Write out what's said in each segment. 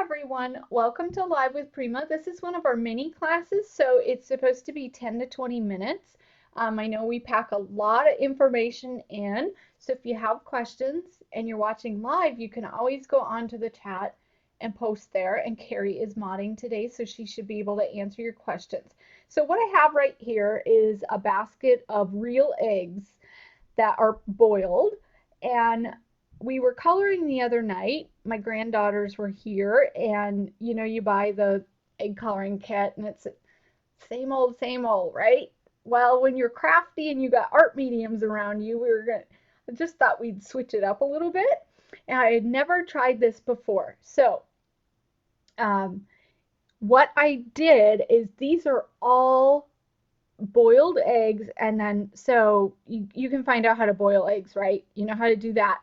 everyone, welcome to Live with Prima. This is one of our mini classes, so it's supposed to be 10 to 20 minutes. I know we pack a lot of information in, so if you have questions and you're watching live, you can always go onto the chat and post there, and Carrie is modding today, so she should be able to answer your questions. So what I have right here is a basket of real eggs that are boiled, and we were coloring the other night. My granddaughters were here, and you buy the egg coloring kit, and it's same old, right? Well, when you're crafty and you got art mediums around you, I just thought we'd switch it up a little bit. And I had never tried this before. So, um, what I did is these are all boiled eggs, and then so you can find out how to boil eggs, right? You know how to do that.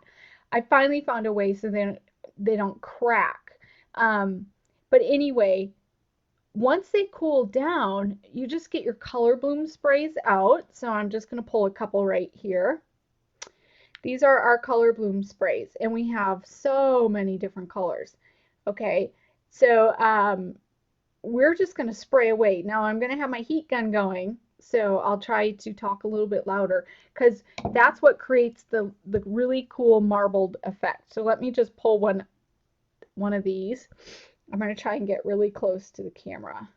I finally found a way so they don't crack. But anyway, once they cool down, you just get your color bloom sprays out. So I'm just going to pull a couple right here. These are our color bloom sprays, and we have so many different colors. Okay, so we're just going to spray away. Now I'm going to have my heat gun going, so I'll try to talk a little bit louder because that's what creates the really cool marbled effect. So let me just pull one of these. I'm going to try and get really close to the camera.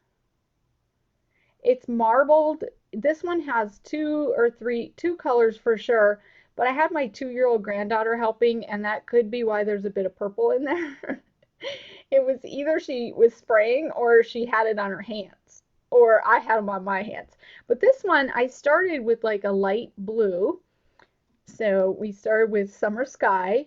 It's marbled. This one has two colors for sure, but I had my 2-year-old granddaughter helping, and that could be why there's a bit of purple in there. It was either she was spraying or she had it on her hands, or I had them on my hands. But this one, I started with like a light blue. So we started with Summer Sky,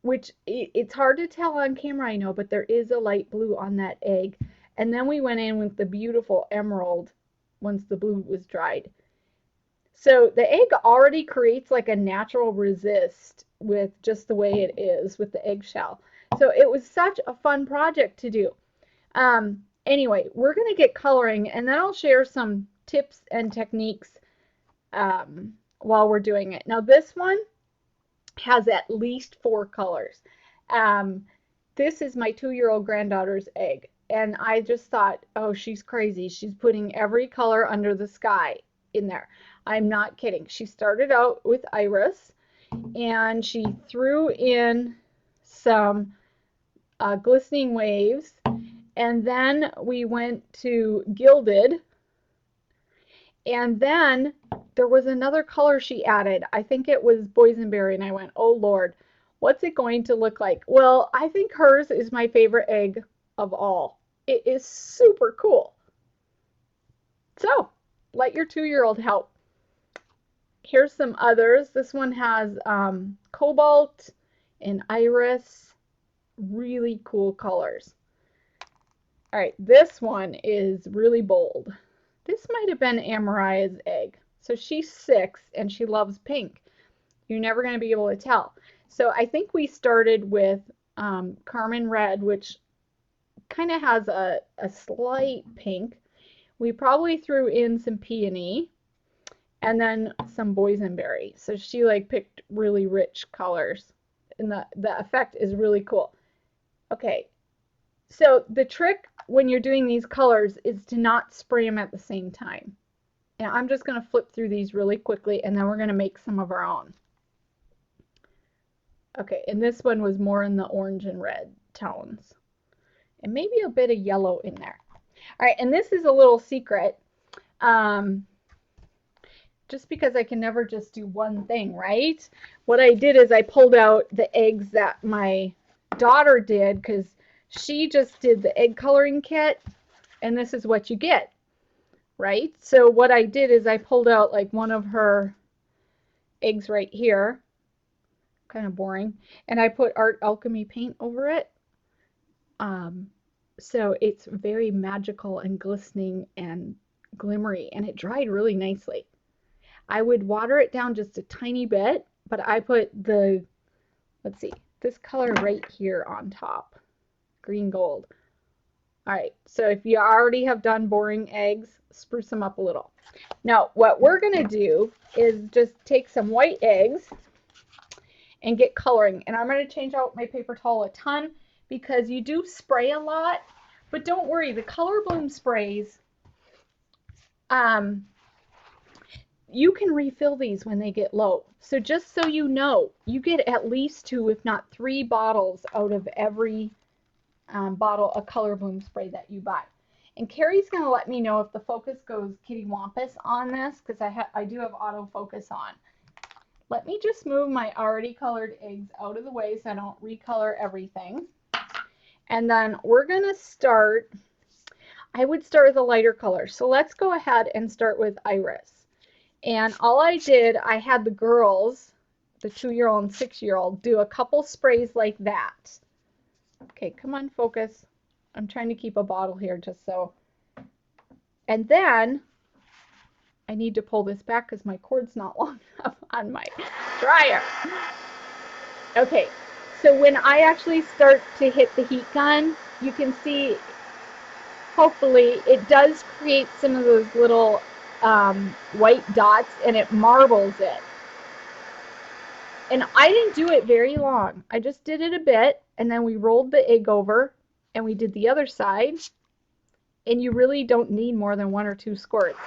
which it's hard to tell on camera, I know, but there is a light blue on that egg. And then we went in with the beautiful emerald once the blue was dried. So the egg already creates like a natural resist with just the way it is with the eggshell. So it was such a fun project to do. Anyway, we're going to get coloring, and then I'll share some tips and techniques while we're doing it. Now this one has at least 4 colors. This is my 2-year-old granddaughter's egg, and I just thought, oh, she's crazy. She's putting every color under the sky in there. I'm not kidding. She started out with iris, and she threw in some glistening waves, and then we went to gilded, and then there was another color she added. I think it was boysenberry, and I went, oh Lord, what's it going to look like? Well, I think hers is my favorite egg of all. It is super cool. So let your 2-year-old help. Here's some others. This one has cobalt and iris. Really cool colors. All right, this one is really bold. This might have been Amariah's egg. So she's 6 and she loves pink. You're never going to be able to tell. So I think we started with Carmen Red, which kind of has a slight pink. We probably threw in some peony and then some boysenberry. So she like picked really rich colors, and the effect is really cool. Okay, so the trick when you're doing these colors is to not spray them at the same time. And I'm just going to flip through these really quickly, and then we're going to make some of our own. Okay, and this one was more in the orange and red tones, and maybe a bit of yellow in there. All right, and this is a little secret. Just because I can never just do one thing, right? What I did is I pulled out the eggs that my daughter did, because she just did the egg coloring kit, and this is what you get, right? So what I did is I pulled out like one of her eggs right here, kind of boring, and I put Art Alchemy paint over it. So it's very magical and glistening and glimmery, and it dried really nicely. I would water it down just a tiny bit, but I put the, let's see, this color right here on top, green gold. All right, so if you already have done boring eggs, spruce them up a little. Now, what we're going to do is just take some white eggs and get coloring. And I'm going to change out my paper towel a ton because you do spray a lot, but don't worry, the Color Bloom sprays, you can refill these when they get low. So just so you know, you get at least 2, if not 3 bottles out of every bottle of Color Bloom spray that you buy. And Carrie's going to let me know if the focus goes kittywampus on this, because I do have autofocus on. Let me just move my already colored eggs out of the way so I don't recolor everything. And then we're going to start, I would start with a lighter color. So let's go ahead and start with Iris. And all I did, I had the girls, the 2-year-old and 6-year-old, do a couple sprays like that. Okay, come on, focus. I'm trying to keep a bottle here just so. And then I need to pull this back because my cord's not long enough on my dryer. Okay, so when I actually start to hit the heat gun, you can see, hopefully, it does create some of those little white dots, and it marbles it. And I didn't do it very long. I just did it a bit, and then we rolled the egg over, and we did the other side. And you really don't need more than 1 or 2 squirts.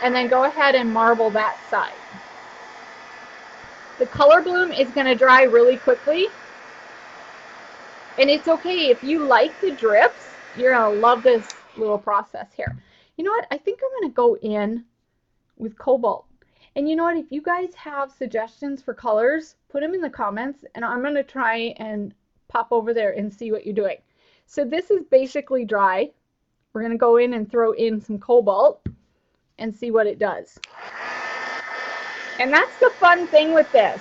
And then go ahead and marble that side. The Color Bloom is going to dry really quickly. And it's okay if you like the drips, you're going to love this little process here. You know what? I think I'm going to go in with Cobalt. And you know what? If you guys have suggestions for colors, put them in the comments, and I'm going to try and pop over there and see what you're doing. So this is basically dry. We're going to go in and throw in some Cobalt and see what it does. And that's the fun thing with this.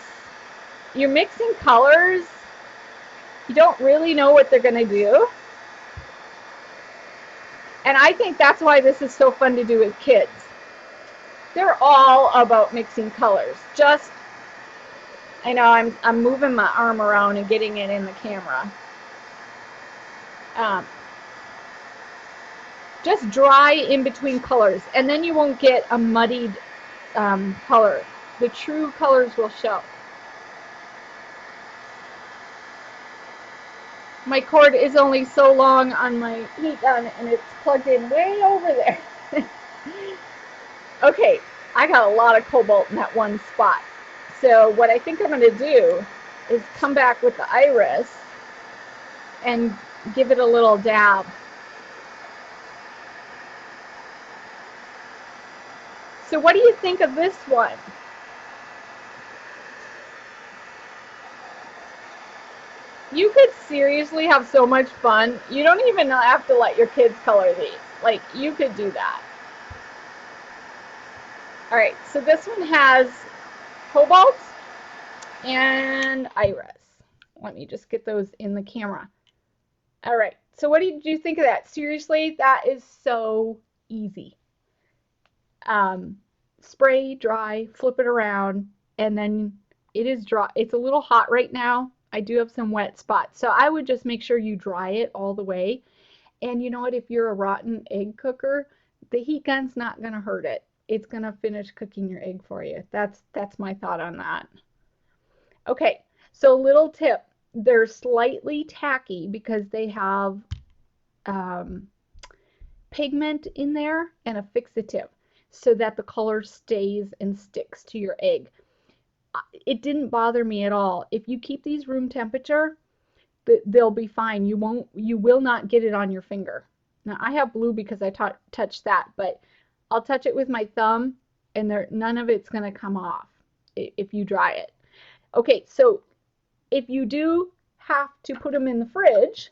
You're mixing colors. You don't really know what they're going to do. And I think that's why this is so fun to do with kids. They're all about mixing colors. Just, I know I'm moving my arm around and getting it in the camera. Just dry in between colors, and then you won't get a muddied color. The true colors will show. My cord is only so long on my heat gun, and it's plugged in way over there. Okay, I got a lot of Cobalt in that one spot. So what I think I'm going to do is come back with the Iris and give it a little dab. So what do you think of this one? You could seriously have so much fun. You don't even have to let your kids color these. Like, you could do that. All right, so this one has Cobalt and Iris. Let me just get those in the camera. All right, so what did you think of that? Seriously, that is so easy. Spray, dry, flip it around, and then it is dry. It's a little hot right now. I do have some wet spots, so I would just make sure you dry it all the way. And you know what? If you're a rotten egg cooker, the heat gun's not going to hurt it. It's going to finish cooking your egg for you. That's my thought on that. Okay, so little tip. They're slightly tacky because they have pigment in there and a fixative, so that the color stays and sticks to your egg. It didn't bother me at all. If you keep these room temperature, they'll be fine. You will not get it on your finger. Now I have blue because I touched that, but I'll touch it with my thumb and none of it's going to come off if you dry it. Okay, so if you do have to put them in the fridge,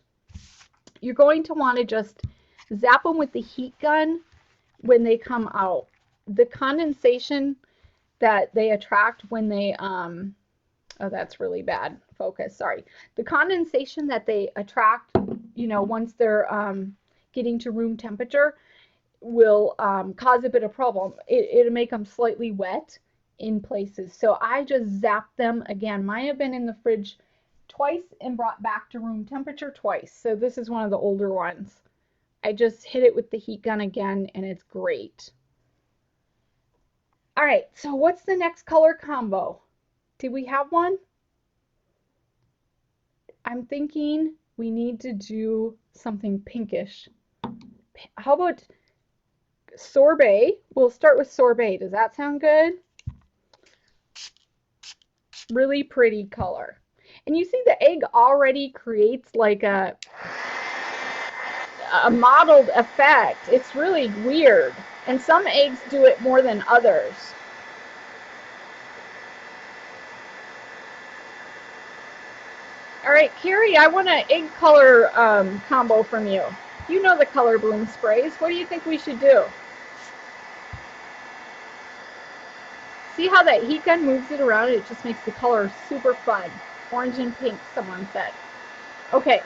you're going to want to just zap them with the heat gun when they come out. The condensation that they attract when they, oh, that's really bad focus, sorry. The condensation that they attract, you know, once they're getting to room temperature will cause a bit of problem. It'll make them slightly wet in places. So I just zap them again. Mine have been in the fridge twice and brought back to room temperature twice. So this is one of the older ones. I just hit it with the heat gun again and it's great. All right, so what's the next color combo? Did we have one? I'm thinking we need to do something pinkish. How about sorbet? We'll start with sorbet. Does that sound good? Really pretty color. And you see the egg already creates like a mottled effect. It's really weird. And some eggs do it more than others. All right, Carrie, I want an egg color combo from you. You know the color bloom sprays. What do you think we should do? See how that heat gun moves it around? It just makes the color super fun. Orange and pink, someone said. Okay.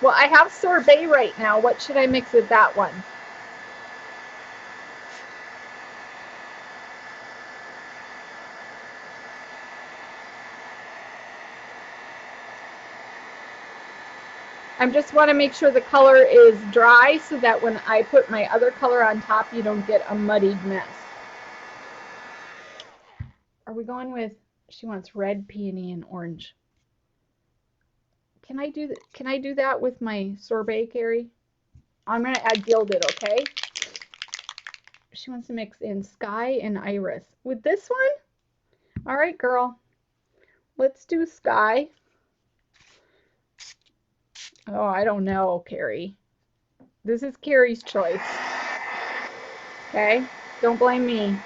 Well, I have sorbet right now. What should I mix with that one? I just want to make sure the color is dry so that when I put my other color on top, you don't get a muddied mess. Are we going with, she wants red, peony, and orange. Can I do that with my sorbet, Carrie? I'm going to add gilded, okay? She wants to mix in sky and iris. With this one? All right, girl. Let's do sky. Oh, I don't know, Carrie. This is Carrie's choice. Okay? Don't blame me.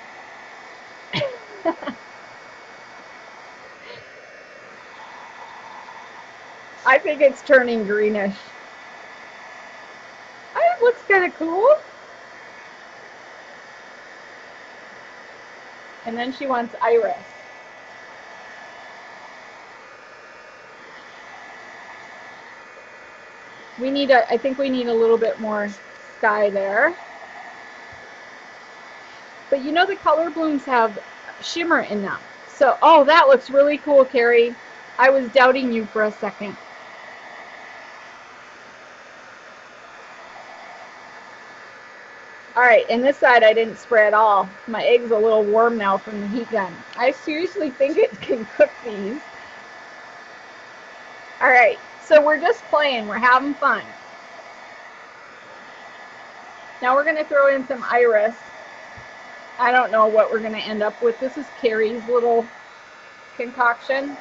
I think it's turning greenish. It looks kind of cool. And then she wants iris. I think we need a little bit more sky there. But you know the color blooms have shimmer in them. So, oh, that looks really cool, Carrie. I was doubting you for a second. All right, and this side I didn't spray at all. My egg's a little warm now from the heat gun. I seriously think it can cook these. All right, so we're just playing. We're having fun. Now we're going to throw in some iris. I don't know what we're going to end up with. This is Carrie's little concoction.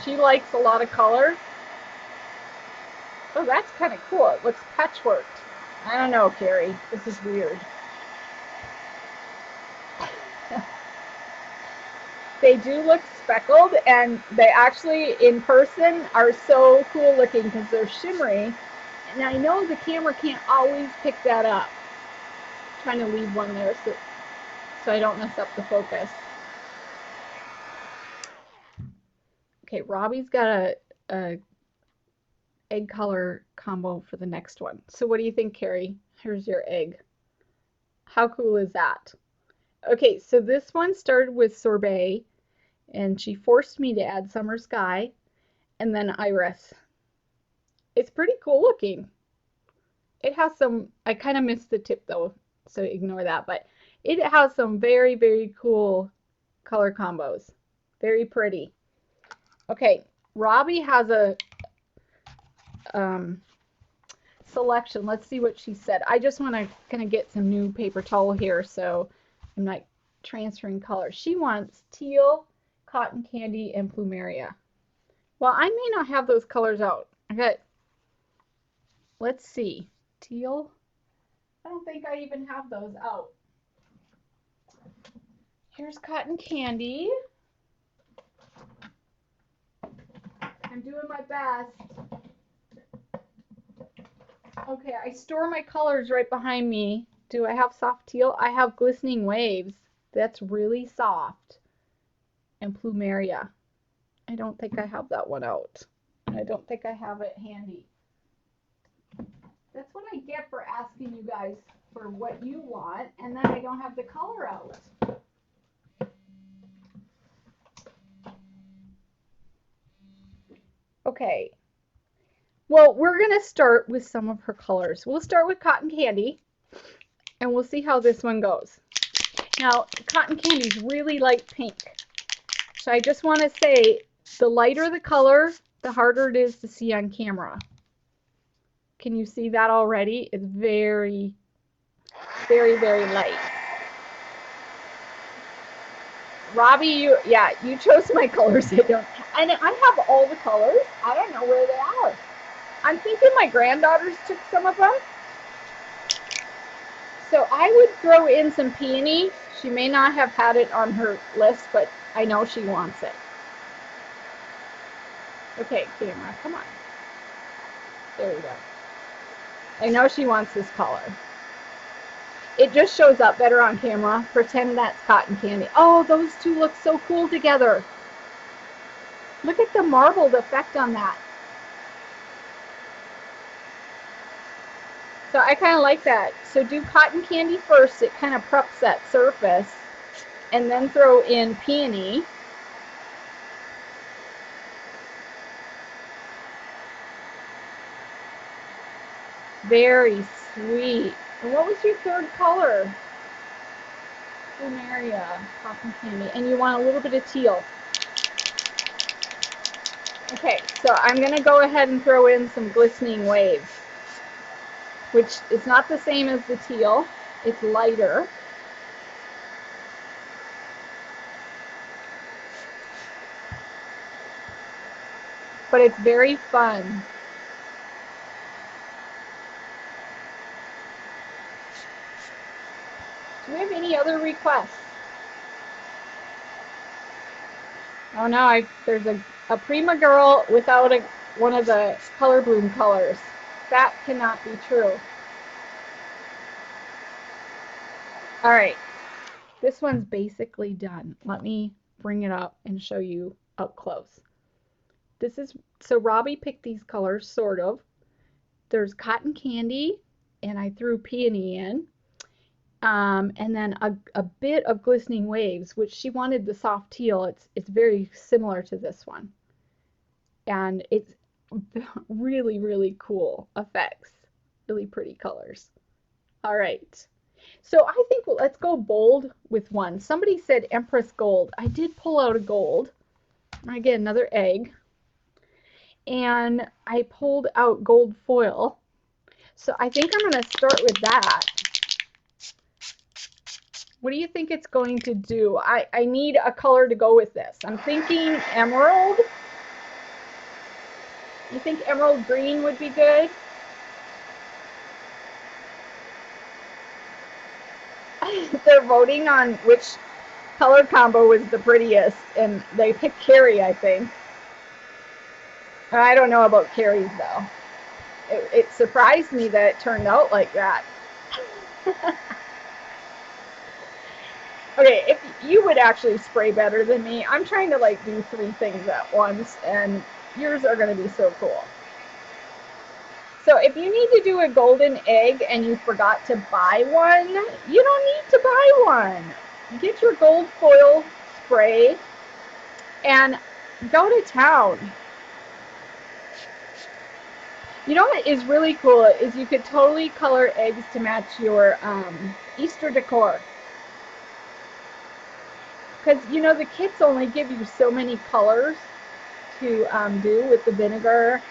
She likes a lot of color. Oh, that's kind of cool. It looks patchworked. I don't know, Carrie. This is weird. They do look speckled, and they actually, in person, are so cool looking because they're shimmery. And I know the camera can't always pick that up. I'm trying to leave one there so I don't mess up the focus. Okay, Robbie's got a egg color combo for the next one. So what do you think, Carrie? Here's your egg. How cool is that? Okay, so this one started with sorbet, and she forced me to add summer sky and then iris. It's pretty cool looking. It has some, I kind of missed the tip though, so ignore that, but it has some very, very cool color combos. Very pretty. Okay, Robbie has a selection. Let's see what she said. I just want to kind of get some new paper towel here so I'm not transferring color. She wants teal, cotton candy, and plumeria. Well, I may not have those colors out. Okay, let's see. Teal. I don't think I even have those out. Here's cotton candy. I'm doing my best. Okay, I store my colors right behind me. Do I have soft teal? I have glistening waves. That's really soft. And plumeria. I don't think I have that one out. I don't think I have it handy. That's what I get for asking you guys for what you want, and then I don't have the color out. Okay. Well, we're going to start with some of her colors. We'll start with cotton candy, and we'll see how this one goes. Now, cotton candy is really light pink. So I just want to say The lighter the color, the harder it is to see on camera. Can you see that already? It's very, very, very light. Robbie, you chose my colors. I don't, and I have all the colors. I don't know where they are. I'm thinking my granddaughters took some of them. So I would throw in some peony. She may not have had it on her list, but I know she wants it. Okay, camera, come on. There we go. I know she wants this color. It just shows up better on camera. Pretend that's cotton candy. Oh, those two look so cool together. Look at the marbled effect on that. So I kind of like that. So do cotton candy first. It kind of preps that surface. And then throw in peony. Very sweet. And what was your third color? Plumeria, cotton candy. And you want a little bit of teal. Okay, so I'm going to go ahead and throw in some glistening waves, which is not the same as the teal. It's lighter. But it's very fun. Do we have any other requests? Oh no, there's a Prima girl without one of the color bloom colors. That cannot be true. All right, this one's basically done. Let me bring it up and show you up close. So Robbie picked these colors, sort of. There's cotton candy, and I threw peony in. And then a bit of glistening waves, which she wanted the soft teal. It's very similar to this one. And it's really, really cool effects. Really pretty colors. All right. So I think let's go bold with one. Somebody said Empress Gold. I did pull out a gold. I get another egg. And I pulled out gold foil. So I think I'm going to start with that. What do you think it's going to do? I need a color to go with this. I'm thinking emerald. You think emerald green would be good? They're voting on which color combo was the prettiest, and they picked Carrie, I think. I don't know about Carrie's, though. It surprised me that it turned out like that. Okay, if you would actually spray better than me, I'm trying to like do 3 things at once, and yours are going to be so cool. So if you need to do a golden egg and you forgot to buy one, you don't need to buy one. Get your gold foil spray and go to town. You know what is really cool is you could totally color eggs to match your Easter decor. Because, you know, the kits only give you so many colors to do with the vinegar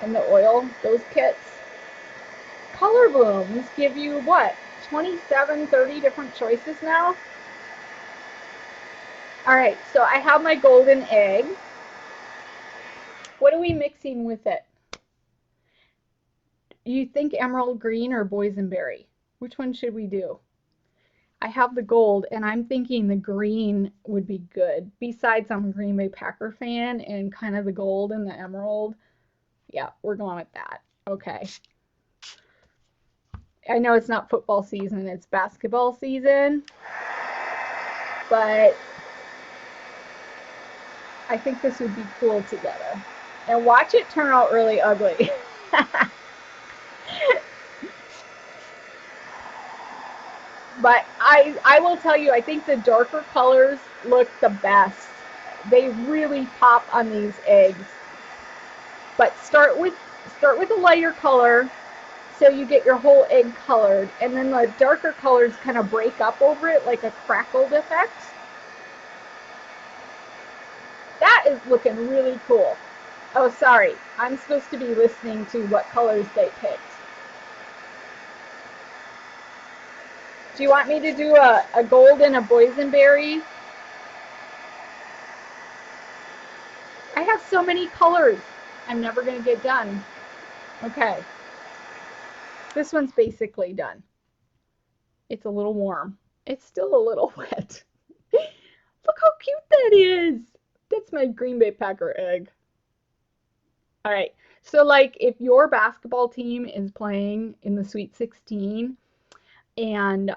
and the oil, those kits. Color blooms give you, what, 27, 30 different choices now? All right, so I have my golden egg. What are we mixing with it? You think emerald green or boysenberry? Which one should we do? I have the gold, and I'm thinking the green would be good. Besides, I'm a Green Bay Packer fan, and kind of the gold and the emerald. Yeah, we're going with that. Okay. I know it's not football season, it's basketball season. But I think this would be cool together. And watch it turn out really ugly. But I will tell you, I think the darker colors look the best. They really pop on these eggs. But start with a lighter color so you get your whole egg colored, and then the darker colors kind of break up over it like a crackled effect. That is looking really cool. Oh, sorry. I'm supposed to be listening to what colors they picked. Do you want me to do a gold and a boysenberry? I have so many colors. I'm never going to get done. Okay. This one's basically done. It's a little warm. It's still a little wet. Look how cute that is. That's my Green Bay Packer egg. All right. So like if your basketball team is playing in the Sweet 16 and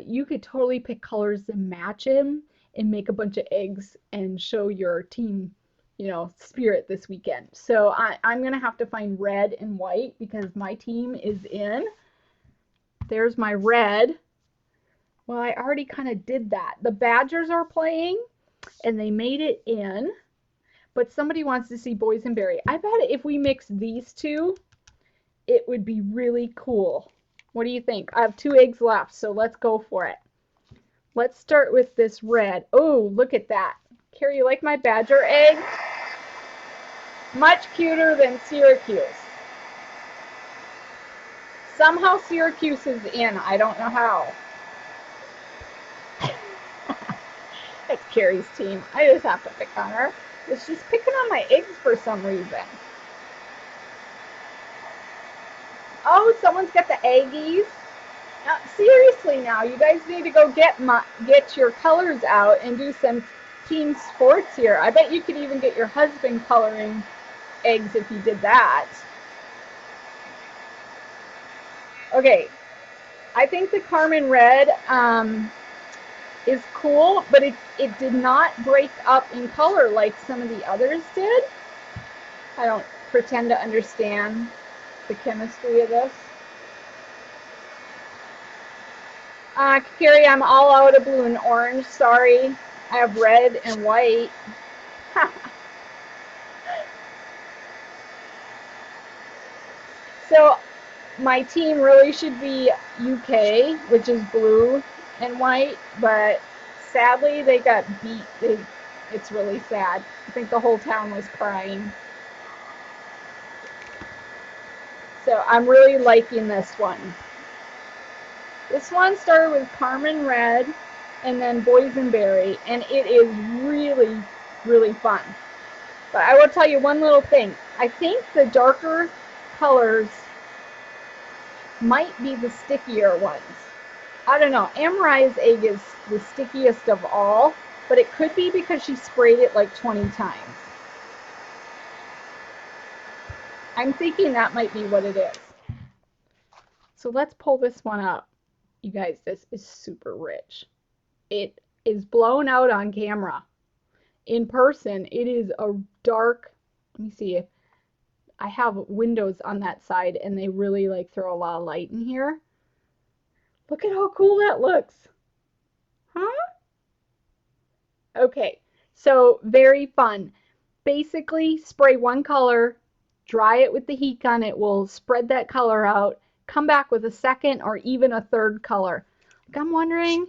you could totally pick colors to match him and make a bunch of eggs and show your team, you know, spirit this weekend. So I'm going to have to find red and white because my team is in. There's my red. Well, I already kind of did that. The Badgers are playing and they made it in, but somebody wants to see boysenberry. I bet if we mix these two, it would be really cool. What do you think? I have 2 eggs left, so let's go for it. Let's start with this red. Oh, look at that. Carrie, you like my Badger egg? Much cuter than Syracuse. Somehow Syracuse is in. I don't know how. It's Carrie's team. I just have to pick on her. She's picking on my eggs for some reason. Oh, someone's got the Aggies. Now, seriously now, you guys need to go get your colors out and do some team sports here. I bet you could even get your husband coloring eggs if you did that. Okay, I think the Carmen Red is cool, but it did not break up in color like some of the others did. I don't pretend to understand the chemistry of this. Carrie, I'm all out of blue and orange. Sorry. I have red and white. So my team really should be UK, which is blue and white, but sadly they got beat. It's really sad. I think the whole town was crying. So I'm really liking this one. This one started with Carmen Red and then boysenberry, and it is really, really fun. But I will tell you one little thing. I think the darker colors might be the stickier ones. I don't know. Amari's egg is the stickiest of all, but it could be because she sprayed it like 20 times. I'm thinking that might be what it is. So let's pull this one up. You guys, this is super rich. It is blown out on camera. In person, it is a dark, let me see if I have windows on that side and they really like throw a lot of light in here. Look at how cool that looks. Huh? Okay, so very fun. Basically, spray one color, dry it with the heat gun. It will spread that color out. Come back with a second or even a third color. I'm wondering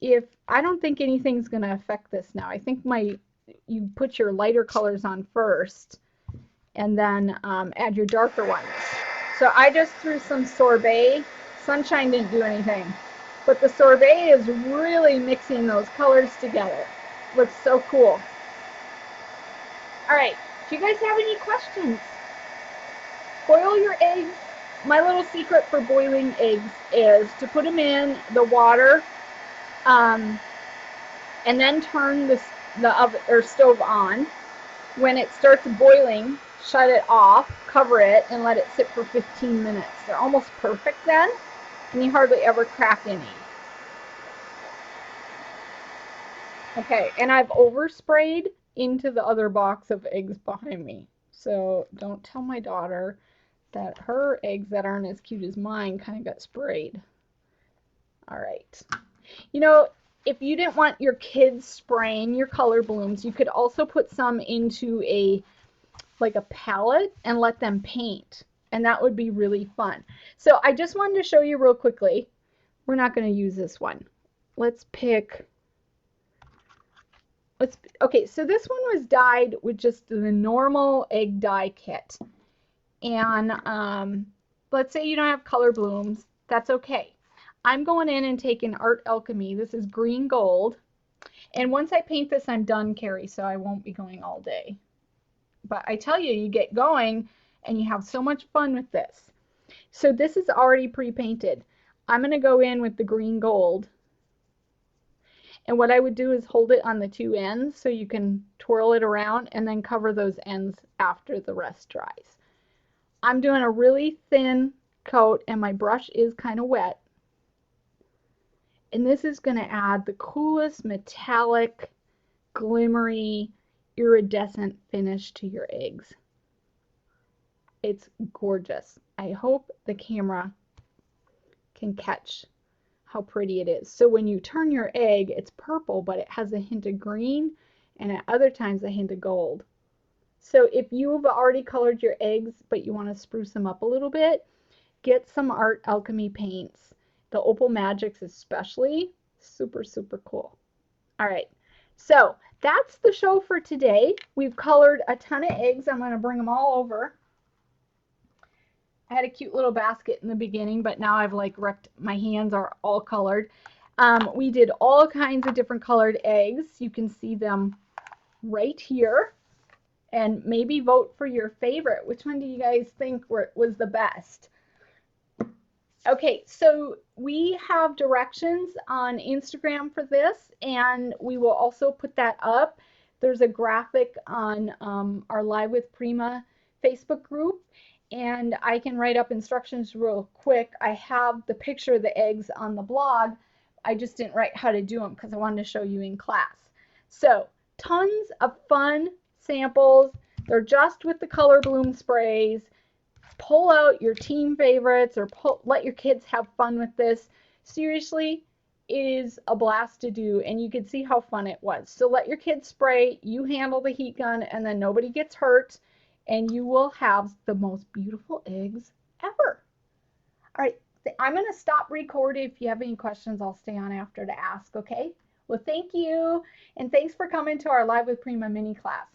if, I don't think anything's going to affect this now. I think you put your lighter colors on first and then add your darker ones. So I just threw some sorbet. Sunshine didn't do anything. But the sorbet is really mixing those colors together. Looks so cool. All right, do you guys have any questions? Boil your eggs. My little secret for boiling eggs is to put them in the water and then turn the oven or stove on. When it starts boiling, shut it off, cover it, and let it sit for 15 minutes. They're almost perfect then, and you hardly ever crack any. Okay, and I've oversprayed into the other box of eggs behind me. So don't tell my daughter that her eggs that aren't as cute as mine kind of got sprayed. All right. You know, if you didn't want your kids spraying your color balloons, you could also put some into like a palette and let them paint. And that would be really fun. So I just wanted to show you real quickly. We're not going to use this one. Let's pick Okay, so this one was dyed with just the normal egg dye kit. And let's say you don't have color blooms, that's okay. I'm going in and taking Art Alchemy. This is green gold. And once I paint this, I'm done, Carrie, so I won't be going all day. But I tell you, you get going and you have so much fun with this. So this is already pre-painted. I'm going to go in with the green gold. And what I would do is hold it on the two ends so you can twirl it around and then cover those ends after the rest dries. I'm doing a really thin coat and my brush is kind of wet. And this is going to add the coolest metallic, glimmery, iridescent finish to your eggs. It's gorgeous. I hope the camera can catch how pretty it is. So when you turn your egg, it's purple, but it has a hint of green and at other times a hint of gold. So if you've already colored your eggs, but you want to spruce them up a little bit, get some Art Alchemy paints. The Opal Magics especially, super, super cool. All right, so that's the show for today. We've colored a ton of eggs. I'm going to bring them all over. I had a cute little basket in the beginning, but now I've like wrecked, my hands are all colored. We did all kinds of different colored eggs. You can see them right here. And maybe vote for your favorite. Which one do you guys think was the best? Okay, so we have directions on Instagram for this, and we will also put that up. There's a graphic on our Live with Prima Facebook group, and I can write up instructions real quick. I have the picture of the eggs on the blog. I just didn't write how to do them because I wanted to show you in class. So, tons of fun samples. They're just with the color bloom sprays. Pull out your team favorites or let your kids have fun with this. Seriously, it is a blast to do, and you can see how fun it was. So let your kids spray, you handle the heat gun, and then nobody gets hurt, and you will have the most beautiful eggs ever. All right, I'm going to stop recording. If you have any questions, I'll stay on after to ask, okay? Well, thank you, and thanks for coming to our Live with Prima mini class.